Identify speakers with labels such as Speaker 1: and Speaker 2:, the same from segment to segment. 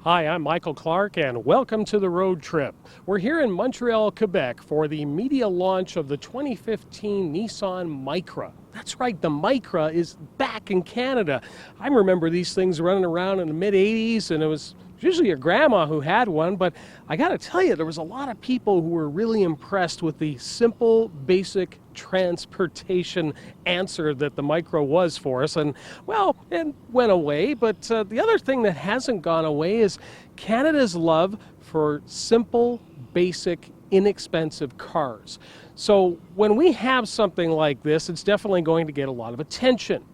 Speaker 1: Hi, I'm Michael Clark, and welcome to the road trip. We're here in Montreal, Quebec for the media launch of the 2015 Nissan Micra. That's right, the Micra is back in Canada. I remember these things running around in the mid-'80s, and it was usually your grandma who had one, but I gotta tell you, there was a lot of people who were really impressed with the simple, basic transportation answer that the Micra was for us. And well, it went away, but the other thing that hasn't gone away is Canada's love for simple, basic, inexpensive cars. So when we have something like this, it's definitely going to get a lot of attention.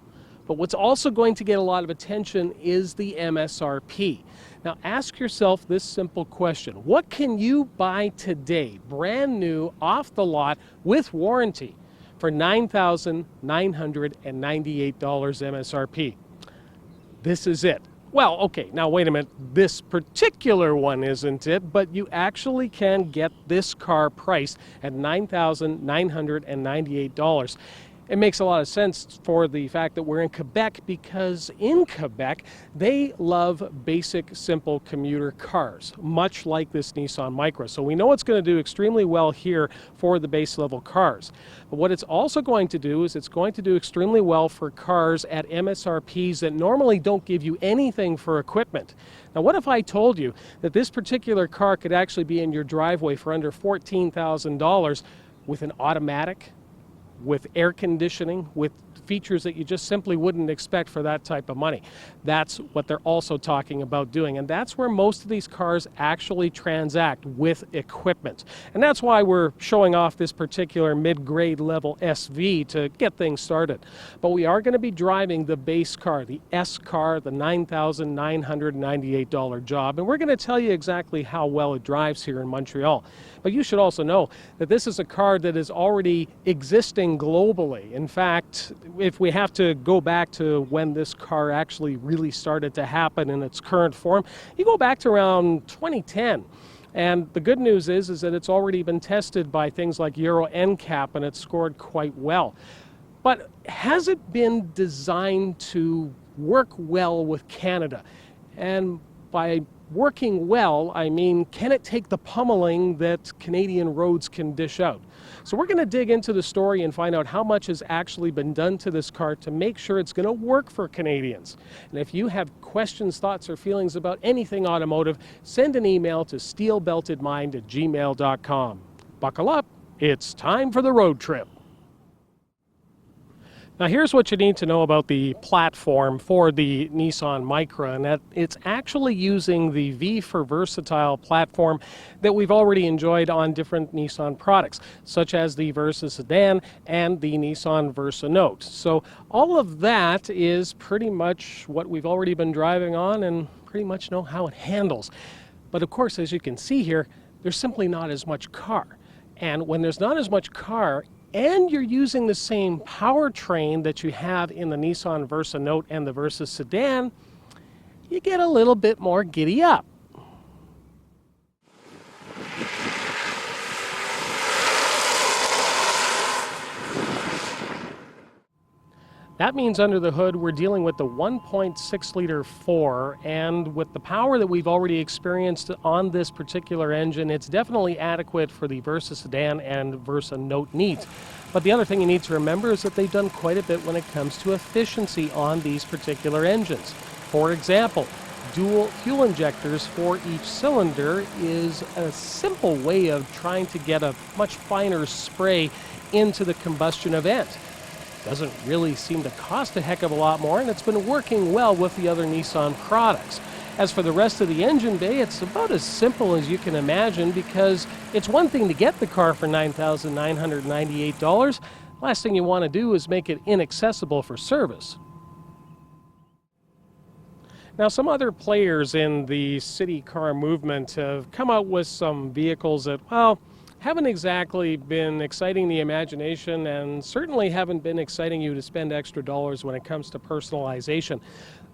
Speaker 1: But what's also going to get a lot of attention is the MSRP. Now ask yourself this simple question. What can you buy today, brand new, off the lot, with warranty for $9,998 MSRP? This is it. Well, okay, now wait a minute. This particular one isn't it, but you actually can get this car priced at $9,998. It makes a lot of sense for the fact that we're in Quebec, because in Quebec, they love basic, simple commuter cars, much like this Nissan Micra. So we know it's going to do extremely well here for the base level cars. But what it's also going to do is it's going to do extremely well for cars at MSRPs that normally don't give you anything for equipment. Now, what if I told you that this particular car could actually be in your driveway for under $14,000 with an automatic, with air conditioning, with features that you just simply wouldn't expect for that type of money? That's what they're also talking about doing, and that's where most of these cars actually transact, with equipment. And that's why we're showing off this particular mid-grade level SV to get things started. But we are going to be driving the base car, the S car, the $9,998 job, and we're going to tell you exactly how well it drives here in Montreal. But you should also know that this is a car that is already existing globally. In fact, if we have to go back to when this car actually really started to happen in its current form, you go back to around 2010. And the good news is that it's already been tested by things like Euro NCAP, and it's scored quite well. But has it been designed to work well with Canada? And by working well, I mean, can it take the pummeling that Canadian roads can dish out? So we're going to dig into the story and find out how much has actually been done to this car to make sure it's going to work for Canadians. And if you have questions, thoughts, or feelings about anything automotive, send an email to steelbeltedmind@gmail.com. Buckle up, it's time for the road trip. Now here's what you need to know about the platform for the Nissan Micra, and that it's actually using the V for Versatile platform that we've already enjoyed on different Nissan products, such as the Versa Sedan and the Nissan Versa Note. So all of that is pretty much what we've already been driving on and pretty much know how it handles. But of course, as you can see here, there's simply not as much car. And when there's not as much car, and you're using the same powertrain that you have in the Nissan Versa Note and the Versa Sedan, you get a little bit more giddy up. That means under the hood we're dealing with the 1.6 liter 4, and with the power that we've already experienced on this particular engine, it's definitely adequate for the Versa Sedan and Versa Note needs. But the other thing you need to remember is that they've done quite a bit when it comes to efficiency on these particular engines. For example, dual fuel injectors for each cylinder is a simple way of trying to get a much finer spray into the combustion event. Doesn't really seem to cost a heck of a lot more, and it's been working well with the other Nissan products. As for the rest of the engine bay, it's about as simple as you can imagine, because it's one thing to get the car for $9,998. Last thing you want to do is make it inaccessible for service. Now, some other players in the city car movement have come out with some vehicles that, well, haven't exactly been exciting the imagination, and certainly haven't been exciting you to spend extra dollars when it comes to personalization.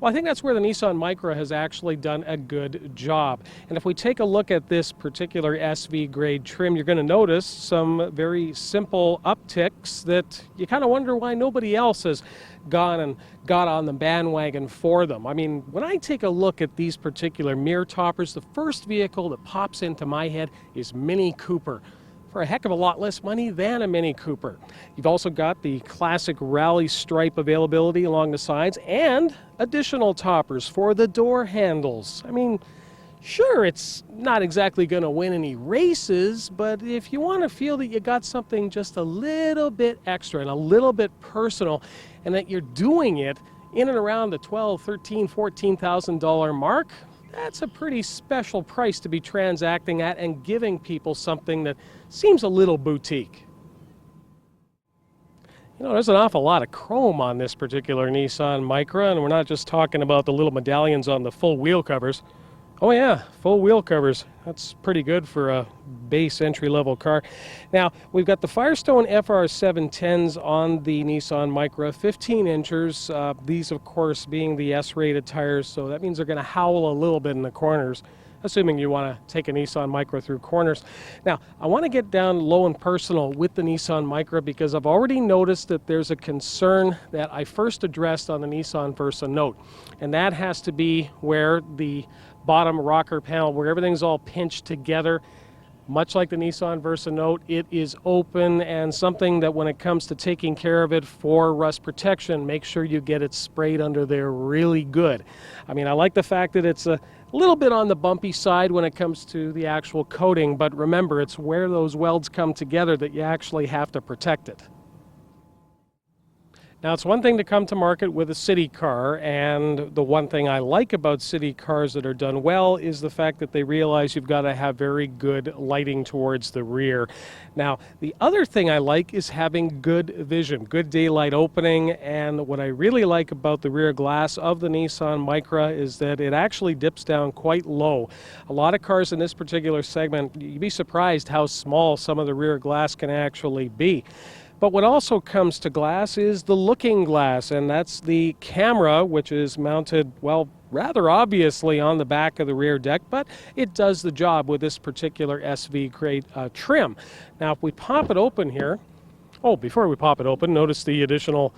Speaker 1: Well, I think that's where the Nissan Micra has actually done a good job. And if we take a look at this particular SV grade trim, you're going to notice some very simple upticks that you kind of wonder why nobody else has gone and got on the bandwagon for them. I mean, when I take a look at these particular mirror toppers, the first vehicle that pops into my head is Mini Cooper, for a heck of a lot less money than a Mini Cooper. You've also got the classic rally stripe availability along the sides and additional toppers for the door handles. I mean, sure, it's not exactly going to win any races, but if you want to feel that you got something just a little bit extra and a little bit personal, and that you're doing it in and around the $12,000, $13,000, $14,000 mark, that's a pretty special price to be transacting at and giving people something that seems a little boutique. You know, there's an awful lot of chrome on this particular Nissan Micra, and we're not just talking about the little medallions on the full wheel covers. Oh yeah, full wheel covers. That's pretty good for a base entry-level car. Now, we've got the Firestone FR710s on the Nissan Micra, 15 inches. These, of course, being the S-rated tires, so that means they're going to howl a little bit in the corners, assuming you want to take a Nissan Micra through corners. Now, I want to get down low and personal with the Nissan Micra because I've already noticed that there's a concern that I first addressed on the Nissan Versa Note, and that has to be where the bottom rocker panel, where everything's all pinched together. Much like the Nissan Versa Note, it is open, and something that when it comes to taking care of it for rust protection, make sure you get it sprayed under there really good. I mean, I like the fact that it's a little bit on the bumpy side when it comes to the actual coating, but remember, it's where those welds come together that you actually have to protect it. Now, it's one thing to come to market with a city car, and the one thing I like about city cars that are done well is the fact that they realize you've got to have very good lighting towards the rear. Now, the other thing I like is having good vision, good daylight opening, and what I really like about the rear glass of the Nissan Micra is that it actually dips down quite low. A lot of cars in this particular segment, you'd be surprised how small some of the rear glass can actually be. But what also comes to glass is the looking glass, and that's the camera, which is mounted, well, rather obviously on the back of the rear deck, but it does the job with this particular SV grade trim. Now, if we pop it open here, before we pop it open, notice the additional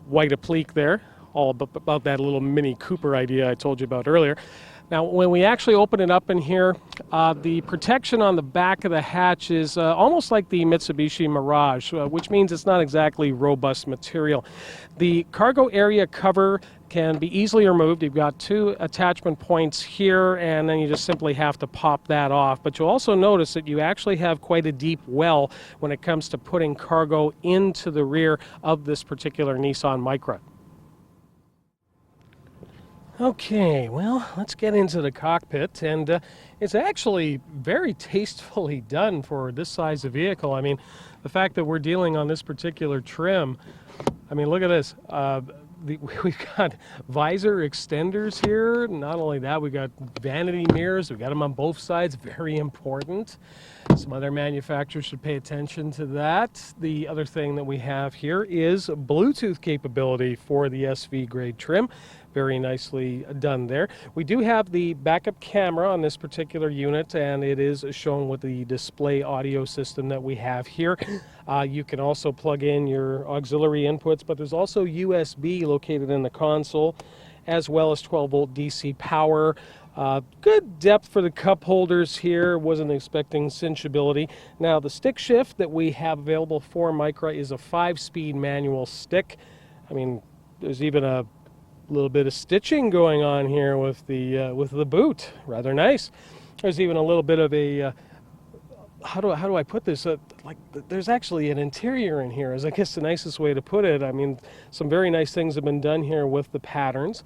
Speaker 1: white applique there, all about that little Mini Cooper idea I told you about earlier. Now, when we actually open it up in here, the protection on the back of the hatch is almost like the Mitsubishi Mirage, which means it's not exactly robust material. The cargo area cover can be easily removed. You've got two attachment points here, and then you just simply have to pop that off. But you'll also notice that you actually have quite a deep well when it comes to putting cargo into the rear of this particular Nissan Micra. Okay, well, let's get into the cockpit, and it's actually very tastefully done for this size of vehicle. I mean, the fact that we're dealing on this particular trim, I mean, look at this. We've got visor extenders here. Not only that, we've got vanity mirrors. We've got them on both sides, very important. Some other manufacturers should pay attention to that. The other thing that we have here is Bluetooth capability for the SV grade trim. Very nicely done there. We do have the backup camera on this particular unit, and it is shown with the display audio system that we have here. You can also plug in your auxiliary inputs, but there's also USB located in the console, as well as 12-volt DC power. Good depth for the cup holders here. Wasn't expecting cinchability. Now, the stick shift that we have available for Micra is a 5-speed manual stick. I mean, there's even a little bit of stitching going on here with the boot. Rather nice. There's even a little bit of a how do I put this? Like, there's actually an interior in here, is I guess the nicest way to put it. I mean, some very nice things have been done here with the patterns.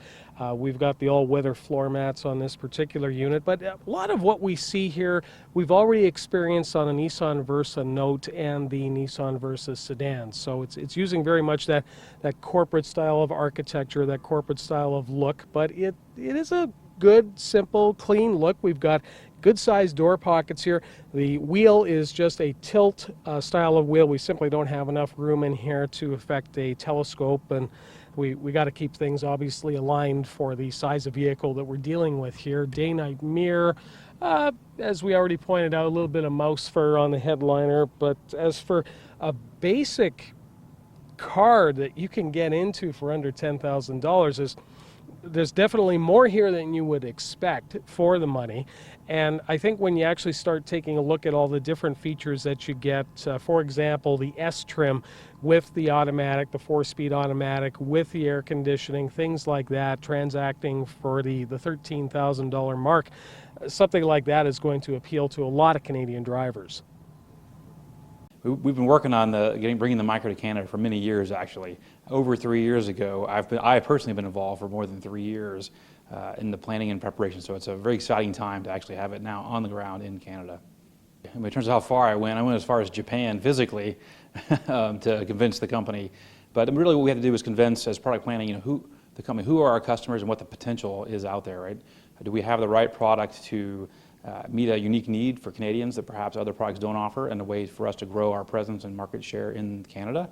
Speaker 1: We've got the all-weather floor mats on this particular unit, but a lot of what we see here, we've already experienced on a Nissan Versa Note and the Nissan Versa sedan. So it's using very much that corporate style of architecture, that corporate style of look, but it is a good, simple, clean look. We've got good sized door pockets here. The wheel is just a tilt style of wheel. We simply don't have enough room in here to affect a telescope, and we got to keep things obviously aligned for the size of vehicle that we're dealing with here. Day-night mirror, as we already pointed out, a little bit of mouse fur on the headliner, but as for a basic car that you can get into for under $10,000 is there's definitely more here than you would expect for the money. And I think when you actually start taking a look at all the different features that you get, for example, the S trim with the automatic, the 4-speed automatic with the air conditioning, things like that, transacting for the $13,000 mark, something like that is going to appeal to a lot of Canadian drivers.
Speaker 2: We've been working on bringing the Micra to Canada for many years, actually. Over 3 years ago, I personally been involved for more than 3 years in the planning and preparation, so it's a very exciting time to actually have it now on the ground in Canada. In terms of how far I went as far as Japan physically to convince the company, but really what we had to do was convince, as product planning, who are our customers and what the potential is out there, right? Do we have the right product to meet a unique need for Canadians that perhaps other products don't offer, and a way for us to grow our presence and market share in Canada?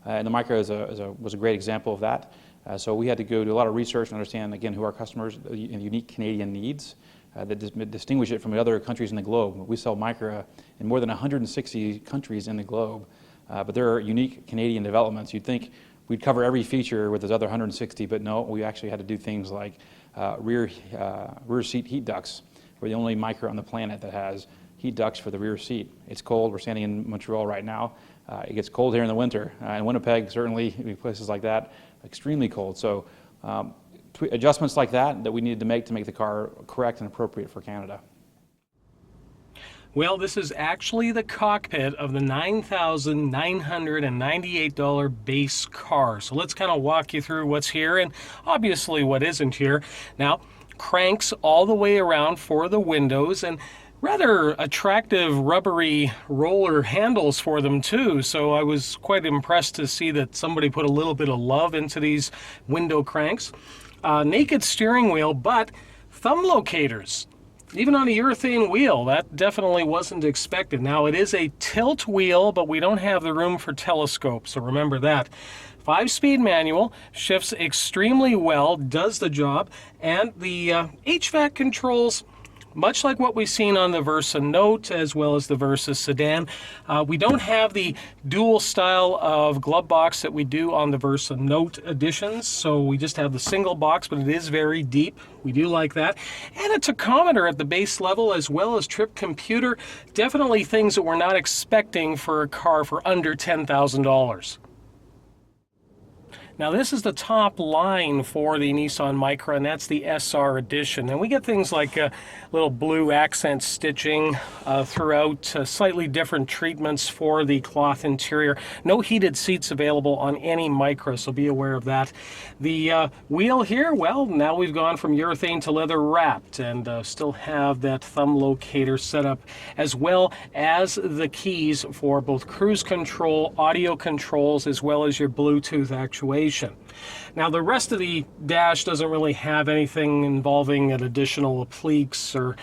Speaker 2: And the Micra was a great example of that. So we had to go do a lot of research and understand, again, who our customers and unique Canadian needs that distinguish it from other countries in the globe. We sell Micra in more than 160 countries in the globe, but there are unique Canadian developments. You'd think we'd cover every feature with those other 160, but no, we actually had to do things like rear seat heat ducts. We're the only Micra on the planet that has heat ducts for the rear seat. It's cold. We're standing in Montreal right now. It gets cold here in the winter. In Winnipeg, certainly, places like that, extremely cold. So adjustments like that we needed to make the car correct and appropriate for Canada.
Speaker 1: Well, this is actually the cockpit of the $9,998 base car. So let's kind of walk you through what's here and obviously what isn't here. Now, cranks all the way around for the windows, and rather attractive rubbery roller handles for them too. So I was quite impressed to see that somebody put a little bit of love into these window cranks. Naked steering wheel, but thumb locators. Even on a urethane wheel, that definitely wasn't expected. Now, it is a tilt wheel, but we don't have the room for telescope, so remember that. 5-speed manual, shifts extremely well, does the job, and the HVAC controls, much like what we've seen on the Versa Note as well as the Versa Sedan. We don't have the dual style of glove box that we do on the Versa Note editions, so we just have the single box, but it is very deep. We do like that. And a tachometer at the base level as well as trip computer. Definitely things that we're not expecting for a car for under $10,000. Now this is the top line for the Nissan Micra, and that's the SR edition. And we get things like little blue accent stitching throughout, slightly different treatments for the cloth interior. No heated seats available on any Micra, so be aware of that. The wheel here, well, now we've gone from urethane to leather wrapped, and still have that thumb locator set up, as well as the keys for both cruise control, audio controls, as well as your Bluetooth actuation. Now the rest of the dash doesn't really have anything involving an additional appliques or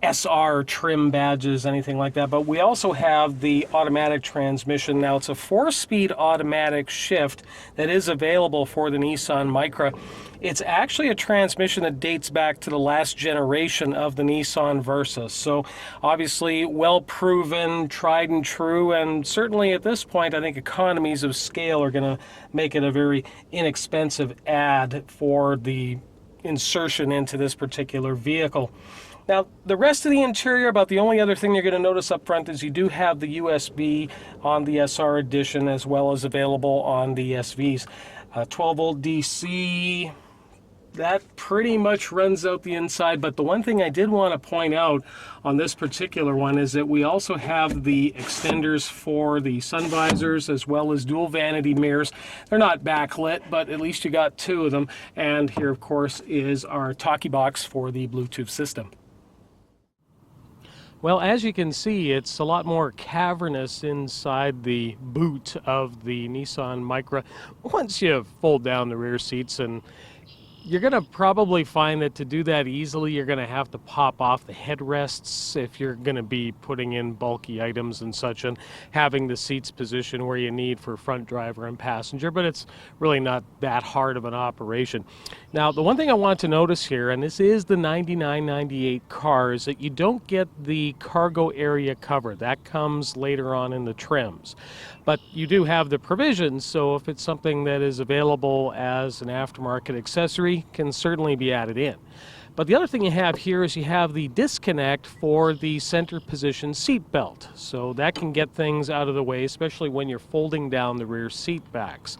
Speaker 1: SR trim badges, anything like that, but we also have the automatic transmission. Now it's a 4-speed automatic shift that is available for the Nissan Micra. It's actually a transmission that dates back to the last generation of the Nissan Versa, so obviously well proven, tried and true, and certainly at this point I think economies of scale are going to make it a very inexpensive add for the insertion into this particular vehicle. Now, the rest of the interior, about the only other thing you're going to notice up front is you do have the USB on the SR edition as well as available on the SVs. 12-volt DC, that pretty much runs out the inside, but the one thing I did want to point out on this particular one is that we also have the extenders for the sun visors as well as dual vanity mirrors. They're not backlit, but at least you got 2 of them. And here, of course, is our talkie box for the Bluetooth system. Well, as you can see, it's a lot more cavernous inside the boot of the Nissan Micra once you fold down the rear seats, and You're going to probably find that to do that easily, you're going to have to pop off the headrests if you're going to be putting in bulky items and such, and having the seats positioned where you need for front driver and passenger, but it's really not that hard of an operation. Now, the one thing I want to notice here, and this is the 99-98 car, is that you don't get the cargo area cover. That comes later on in the trims. But you do have the provisions, so if it's something that is available as an aftermarket accessory, can certainly be added in. But the other thing you have here is you have the disconnect for the center position seat belt. So that can get things out of the way, especially when you're folding down the rear seat backs.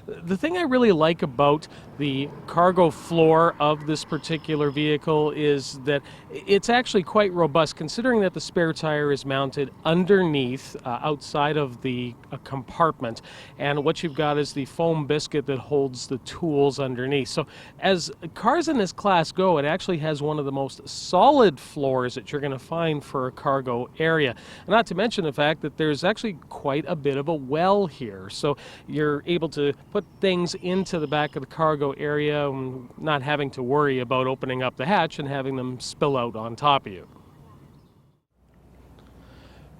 Speaker 1: The thing I really like about the cargo floor of this particular vehicle is that it's actually quite robust, considering that the spare tire is mounted underneath, outside of the compartment, and what you've got is the foam biscuit that holds the tools underneath. So as cars in this class go, it actually has one of the most solid floors that you're going to find for a cargo area. Not to mention the fact that there's actually quite a bit of a well here, so you're able to put things into the back of the cargo area, not having to worry about opening up the hatch and having them spill out on top of you.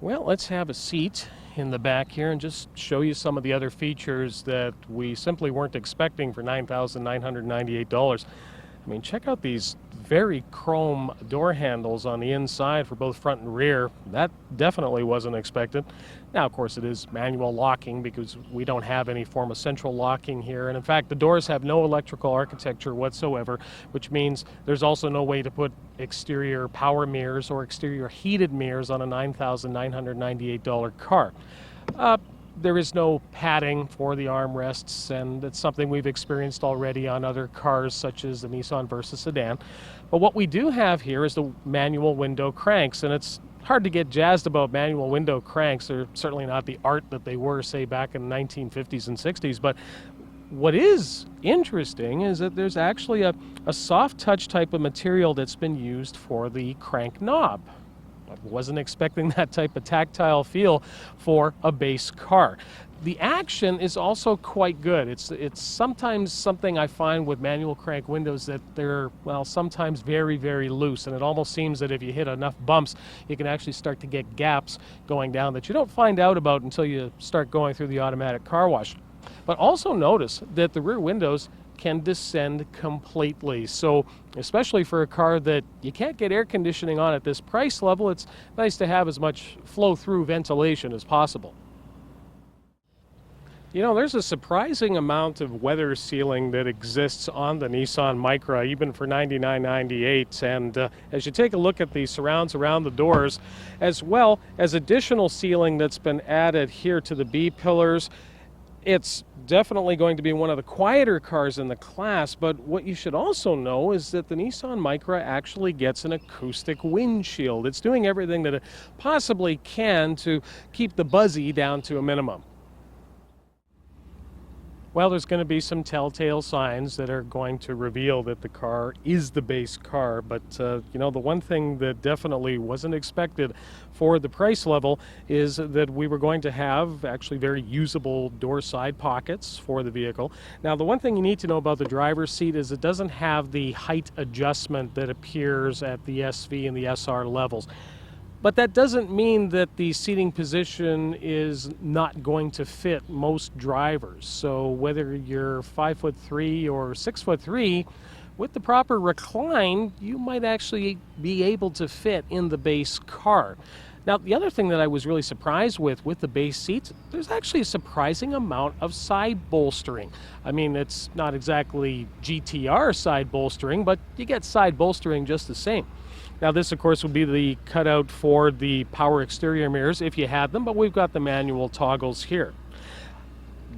Speaker 1: Well, let's have a seat in the back here and just show you some of the other features that we simply weren't expecting for $9,998. I mean, check out these very chrome door handles on the inside for both front and rear. That definitely wasn't expected. Now, of course, it is manual locking because we don't have any form of central locking here. And in fact, the doors have no electrical architecture whatsoever, which means there's also no way to put exterior power mirrors or exterior heated mirrors on a $9,998 car. There is no padding for the armrests, and it's something we've experienced already on other cars such as the Nissan Versa sedan. But what we do have here is the manual window cranks, and it's hard to get jazzed about manual window cranks. They're certainly not the art that they were, say, back in the 1950s and 60s, but what is interesting is that there's actually a soft touch type of material that's been used for the crank knob. I wasn't expecting that type of tactile feel for a base car. The action is also quite good. It's sometimes something I find with manual crank windows that they're, well, sometimes very, very loose, and it almost seems that if you hit enough bumps, you can actually start to get gaps going down that you don't find out about until you start going through the automatic car wash. But also notice that the rear windows can descend completely. So especially for a car that you can't get air conditioning on at this price level, it's nice to have as much flow-through ventilation as possible. You know, there's a surprising amount of weather sealing that exists on the Nissan Micra, even for $99.98. And as you take a look at the surrounds around the doors, as well as additional sealing that's been added here to the B-pillars, it's definitely going to be one of the quieter cars in the class, but what you should also know is that the Nissan Micra actually gets an acoustic windshield. It's doing everything that it possibly can to keep the buzzy down to a minimum. Well, there's going to be some telltale signs that are going to reveal that the car is the base car, but you know, the one thing that definitely wasn't expected for the price level is that we were going to have actually very usable door side pockets for the vehicle. Now, the one thing you need to know about the driver's seat is it doesn't have the height adjustment that appears at the SV and the SR levels. But that doesn't mean that the seating position is not going to fit most drivers. So whether you're 5'3" or 6'3", with the proper recline, you might actually be able to fit in the base car. Now, the other thing that I was really surprised with the base seats, there's actually a surprising amount of side bolstering. I mean, it's not exactly GTR side bolstering, but you get side bolstering just the same. Now, this, of course, would be the cutout for the power exterior mirrors if you had them, but we've got the manual toggles here.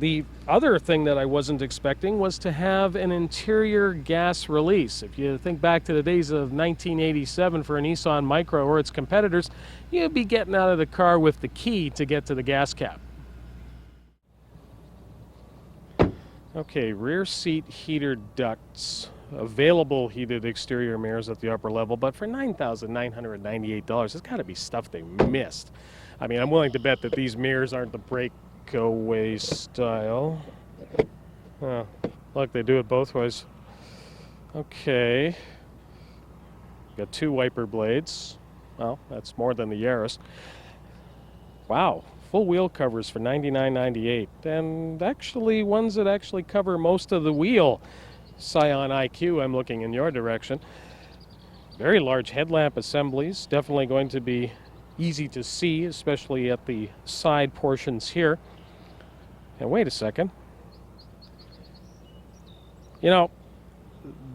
Speaker 1: The other thing that I wasn't expecting was to have an interior gas release. If you think back to the days of 1987 for a Nissan Micra or its competitors, you'd be getting out of the car with the key to get to the gas cap. Okay, rear seat heater ducts. Available heated exterior mirrors at the upper level, but for $9,998, it's got to be stuff they missed. I mean, I'm willing to bet that these mirrors aren't the breakaway style. Look, they do it both ways. Okay. Got 2 wiper blades. Well, that's more than the Yaris. Wow, full wheel covers for $99.98, and actually ones that actually cover most of the wheel. Scion IQ, I'm looking in your direction. Very large headlamp assemblies, definitely going to be easy to see, especially at the side portions here. And wait a second. You know,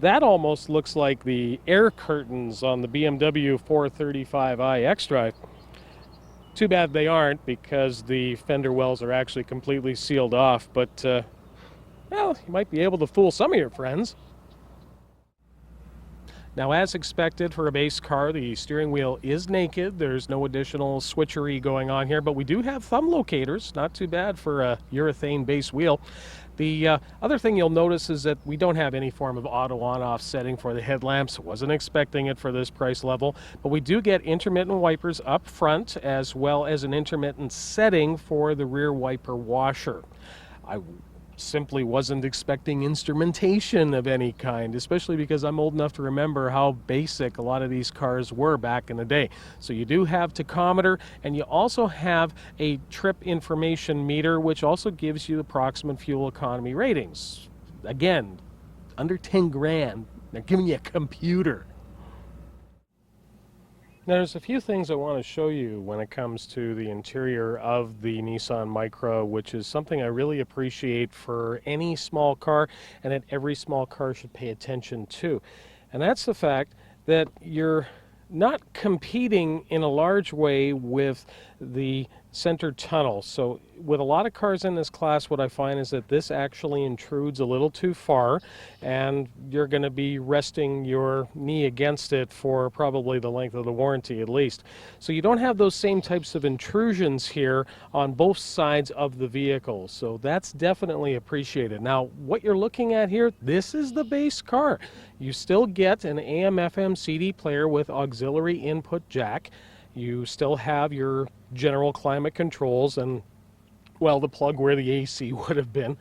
Speaker 1: that almost looks like the air curtains on the BMW 435i xDrive. Too bad they aren't, because the fender wells are actually completely sealed off, but well, you might be able to fool some of your friends. Now, as expected for a base car, the steering wheel is naked. There's no additional switchery going on here, but we do have thumb locators. Not too bad for a urethane base wheel. The other thing you'll notice is that we don't have any form of auto on-off setting for the headlamps. Wasn't expecting it for this price level, but we do get intermittent wipers up front, as well as an intermittent setting for the rear wiper washer. I simply wasn't expecting instrumentation of any kind, especially because I'm old enough to remember how basic a lot of these cars were back in the day. So you do have tachometer, and you also have a trip information meter, which also gives you approximate fuel economy ratings. Again, under 10 grand, they're giving you a computer. Now, there's a few things I want to show you when it comes to the interior of the Nissan Micra, which is something I really appreciate for any small car, and that every small car should pay attention to. And that's the fact that you're not competing in a large way with the center tunnel. So with a lot of cars in this class, what I find is that this actually intrudes a little too far, and you're going to be resting your knee against it for probably the length of the warranty at least. So you don't have those same types of intrusions here on both sides of the vehicle. So that's definitely appreciated. Now, what you're looking at here, this is the base car. You still get an AM/FM CD player with auxiliary input jack. You still have your general climate controls and, well, the plug where the AC would have been.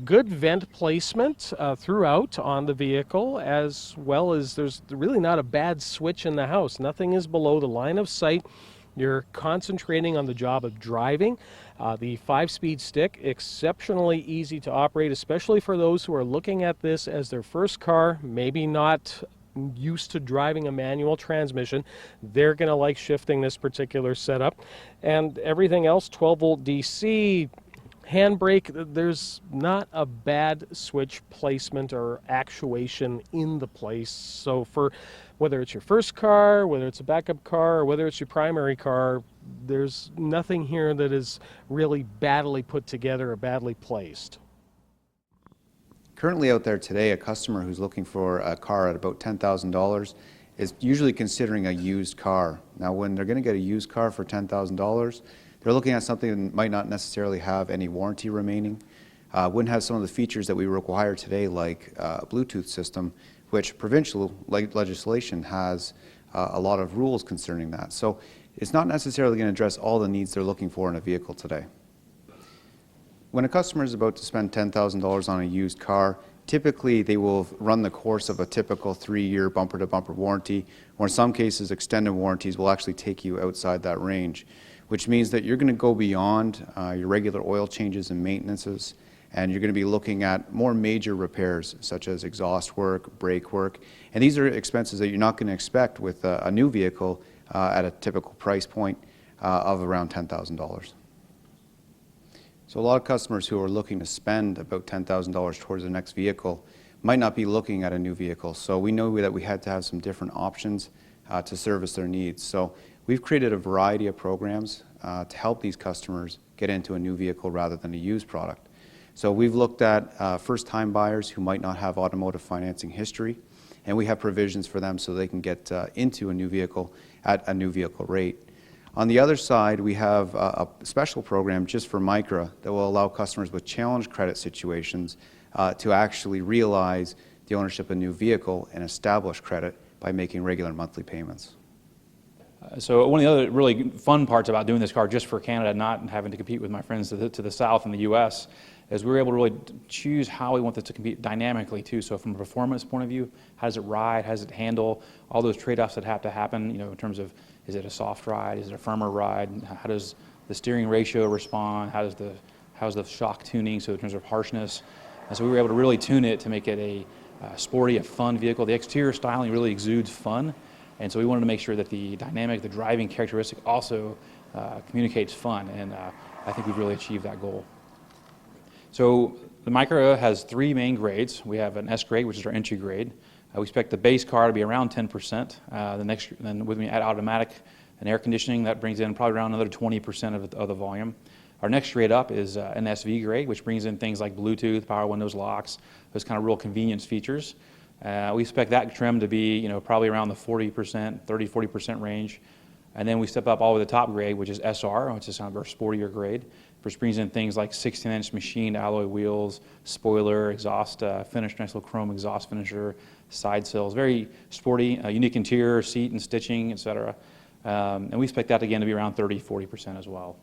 Speaker 1: Good vent placement throughout on the vehicle, as well as there's really not a bad switch in the house. Nothing is below the line of sight. You're concentrating on the job of driving. The 5-speed stick, exceptionally easy to operate, especially for those who are looking at this as their first car, maybe not used to driving a manual transmission. They're going to like shifting this particular setup. And everything else, 12-volt DC, handbrake, there's not a bad switch placement or actuation in the place. So for whether it's your first car, whether it's a backup car, or whether it's your primary car, there's nothing here that is really badly put together or badly placed.
Speaker 3: Currently out there today, a customer who's looking for a car at about $10,000 is usually considering a used car. Now, when they're going to get a used car for $10,000, they're looking at something that might not necessarily have any warranty remaining, wouldn't have some of the features that we require today, like a Bluetooth system, which provincial legislation has a lot of rules concerning that. So it's not necessarily going to address all the needs they're looking for in a vehicle today. When a customer is about to spend $10,000 on a used car, typically they will run the course of a typical 3-year bumper-to-bumper warranty, or in some cases extended warranties will actually take you outside that range, which means that you're going to go beyond your regular oil changes and maintenances, and you're going to be looking at more major repairs such as exhaust work, brake work, and these are expenses that you're not going to expect with a new vehicle at a typical price point of around $10,000. So a lot of customers who are looking to spend about $10,000 towards their next vehicle might not be looking at a new vehicle. So we know that we had to have some different options to service their needs. So we've created a variety of programs to help these customers get into a new vehicle rather than a used product. So we've looked at first-time buyers who might not have automotive financing history, and we have provisions for them so they can get into a new vehicle at a new vehicle rate. On the other side, we have a special program just for Micra that will allow customers with challenged credit situations to actually realize the ownership of a new vehicle and establish credit by making regular monthly payments.
Speaker 2: So one of the other really fun parts about doing this car just for Canada, not having to compete with my friends to the south in the U.S., is we were able to really choose how we want this to compete dynamically too. So from a performance point of view, how does it ride, how does it handle, all those trade-offs that have to happen, in terms of, is it a soft ride, is it a firmer ride, how does the steering ratio respond, how's the shock tuning, so in terms of harshness. And so we were able to really tune it to make it a sporty, a fun vehicle. The exterior styling really exudes fun, and so we wanted to make sure that the driving characteristic also communicates fun, and I think we've really achieved that goal. So the Micra has 3 main grades. We have an S grade, which is our entry grade. We expect the base car to be around 10%. Then when we add automatic and air conditioning, that brings in probably around another 20% of the volume. Our next grade up is an SV grade, which brings in things like Bluetooth, power windows, locks, those kind of real convenience features. We expect that trim to be, probably around the 30-40% range. And then we step up all the way to the top grade, which is SR, which is kind of our sportier grade, which brings in things like 16-inch machined alloy wheels, spoiler, exhaust finish, nice little chrome exhaust finisher, side sills, very sporty, unique interior, seat and stitching, etc. And we expect that again to be around 30-40% as well.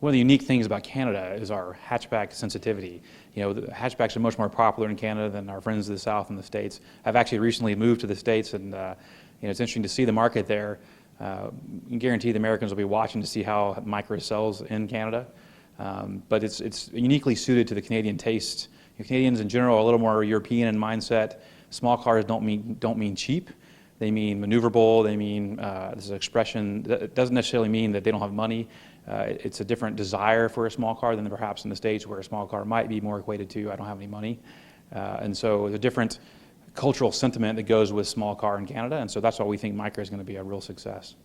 Speaker 2: One of the unique things about Canada is our hatchback sensitivity. The hatchbacks are much more popular in Canada than our friends of the South and the States. I've actually recently moved to the States, and it's interesting to see the market there. I can guarantee the Americans will be watching to see how Micra sells in Canada. But it's uniquely suited to the Canadian taste. Canadians in general are a little more European in mindset. Small cars don't mean cheap. They mean maneuverable. They mean, this is an expression that doesn't necessarily mean that they don't have money. It's a different desire for a small car than perhaps in the States, where a small car might be more equated to, I don't have any money. And so the different cultural sentiment that goes with small car in Canada, and so that's why we think Micra is going to be a real success.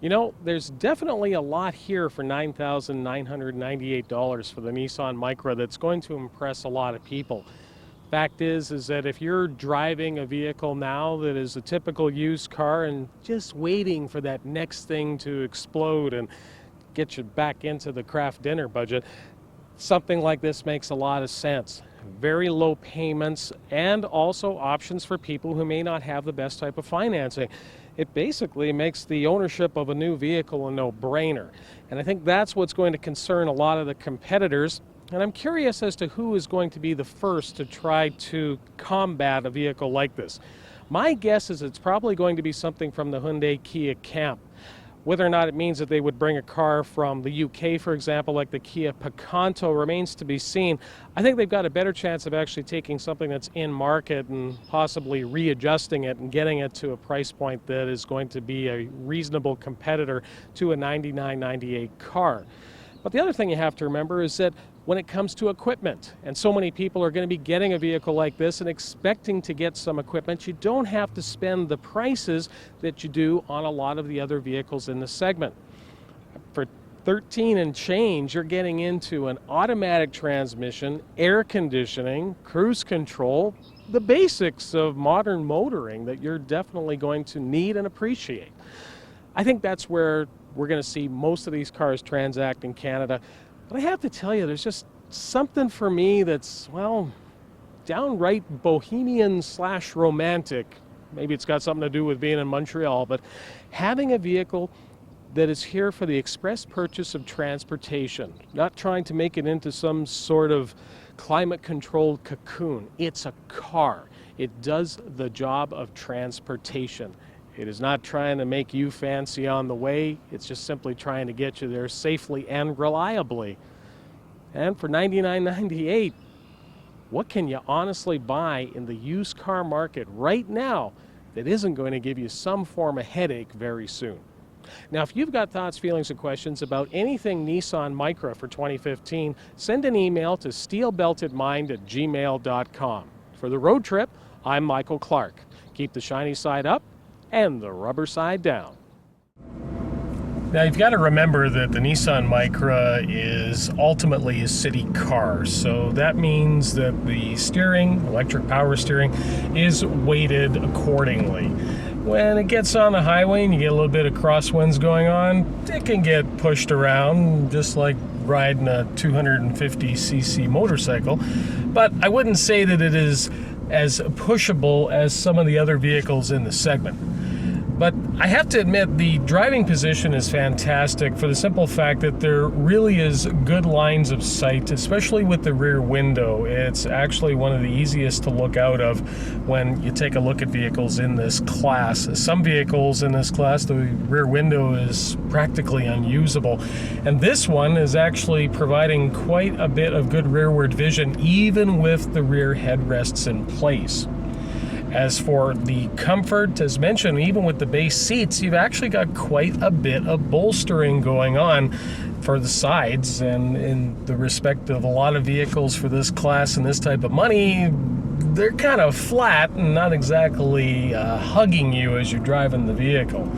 Speaker 1: There's definitely a lot here for $9,998 for the Nissan Micra that's going to impress a lot of people. Fact is that if you're driving a vehicle now that is a typical used car and just waiting for that next thing to explode and get you back into the craft dinner budget, something like this makes a lot of sense. Very low payments and also options for people who may not have the best type of financing. It basically makes the ownership of a new vehicle a no-brainer. And I think that's what's going to concern a lot of the competitors. And I'm curious as to who is going to be the first to try to combat a vehicle like this. My guess is it's probably going to be something from the Hyundai Kia camp. Whether or not it means that they would bring a car from the UK, for example, like the Kia Picanto, remains to be seen. I think they've got a better chance of actually taking something that's in market and possibly readjusting it and getting it to a price point that is going to be a reasonable competitor to a $99.98 car. But the other thing you have to remember is that when it comes to equipment, and so many people are going to be getting a vehicle like this and expecting to get some equipment, you don't have to spend the prices that you do on a lot of the other vehicles in the segment. For $13 and change, you're getting into an automatic transmission, air conditioning, cruise control, the basics of modern motoring that you're definitely going to need and appreciate. I think that's where we're going to see most of these cars transact in Canada. But I have to tell you, there's just something for me that's, well, downright bohemian/romantic. Maybe it's got something to do with being in Montreal, but having a vehicle that is here for the express purchase of transportation, not trying to make it into some sort of climate-controlled cocoon. It's a car. It does the job of transportation. It is not trying to make you fancy on the way. It's just simply trying to get you there safely and reliably. And for $99.98, what can you honestly buy in the used car market right now that isn't going to give you some form of headache very soon? Now, if you've got thoughts, feelings, and questions about anything Nissan Micra for 2015, send an email to steelbeltedmind@gmail.com. For the road trip, I'm Michael Clark. Keep the shiny side up and the rubber side down. Now, you've got to remember that the Nissan Micra is ultimately a city car, so that means that the steering, electric power steering, is weighted accordingly. When it gets on the highway and you get a little bit of crosswinds going on, it can get pushed around just like riding a 250cc motorcycle, but I wouldn't say that it is as pushable as some of the other vehicles in the segment. But I have to admit, the driving position is fantastic for the simple fact that there really is good lines of sight, especially with the rear window. It's actually one of the easiest to look out of when you take a look at vehicles in this class. Some vehicles in this class, the rear window is practically unusable. And this one is actually providing quite a bit of good rearward vision, even with the rear headrests in place. As for the comfort, as mentioned, even with the base seats, you've actually got quite a bit of bolstering going on for the sides, and in the respect of a lot of vehicles for this class and this type of money, they're kind of flat and not exactly hugging you as you're driving the vehicle.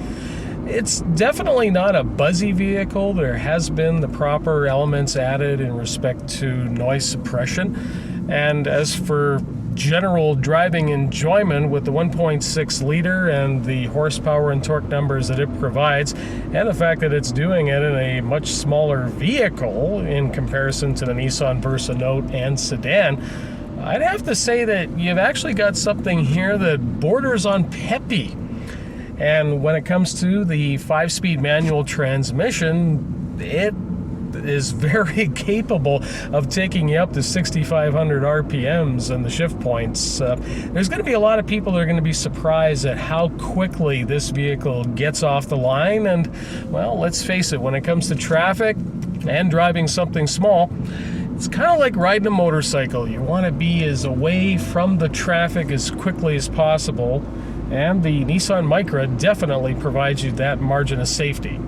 Speaker 1: It's definitely not a buzzy vehicle. There has been the proper elements added in respect to noise suppression. And as for general driving enjoyment with the 1.6 liter and the horsepower and torque numbers that it provides, and the fact that it's doing it in a much smaller vehicle in comparison to the Nissan Versa Note and sedan, I'd have to say that you've actually got something here that borders on peppy. And when it comes to the 5-speed manual transmission, it is very capable of taking you up to 6,500 RPMs and the shift points. There's going to be a lot of people that are going to be surprised at how quickly this vehicle gets off the line. And, well, let's face it, when it comes to traffic and driving something small, it's kind of like riding a motorcycle. You want to be as away from the traffic as quickly as possible. And the Nissan Micra definitely provides you that margin of safety.